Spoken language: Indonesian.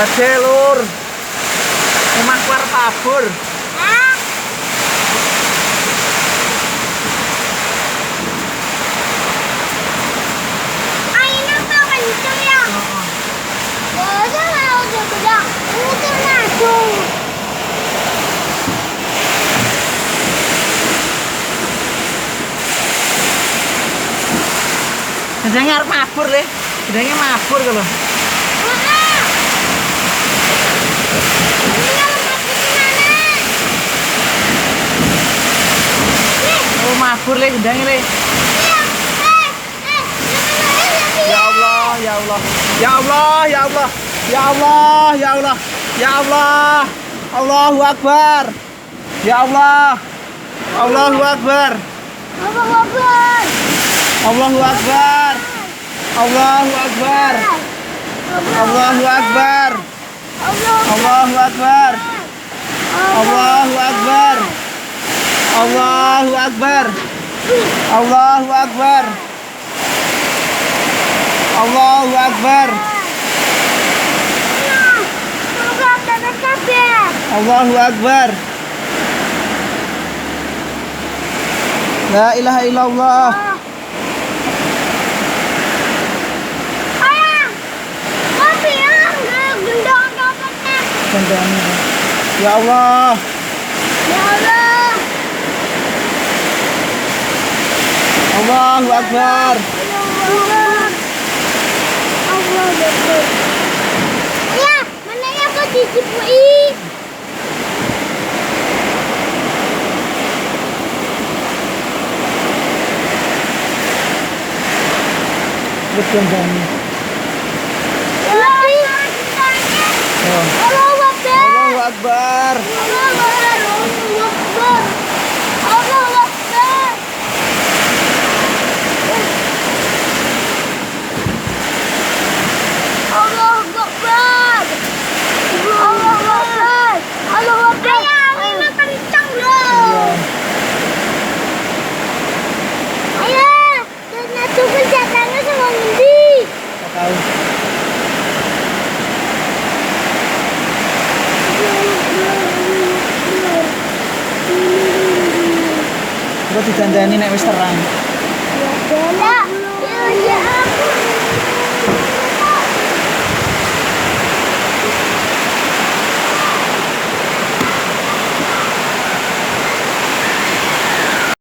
Dade lur. Omah kuar pabur. Gedangnya harus mabur le, gedangnya mabur kalau. Oh mabur le gedangnya le. Ya Allah, ya Allah, ya Allah, ya Allah, ya Allah, ya Allah, ya Allah, Allahu Akbar, ya Allah, Allahu Akbar, Allahu Akbar. Allahu Akbar, Allahu Akbar, Allahu Akbar, Allahu Akbar, Allahu Akbar, Allahu Akbar, Allahu Akbar, Allahu Akbar, Allahu Akbar. La ilaha illallah. Ya Allah. Ya Allah. Allahu Akbar. Allah Akbar. Ya, mana yang kau dicipui? Betul banget. Allahu Akbar. Allahu Akbar. Allahu Akbar. Allahu Akbar. Allahu Akbar. Allahu Akbar. Allahu Akbar. Ayah, ini kencang loh. Ayah, karena tuh kejatannya sama Nindi. Tahu. Coba didandani nek wis terang. Ya, ya aku.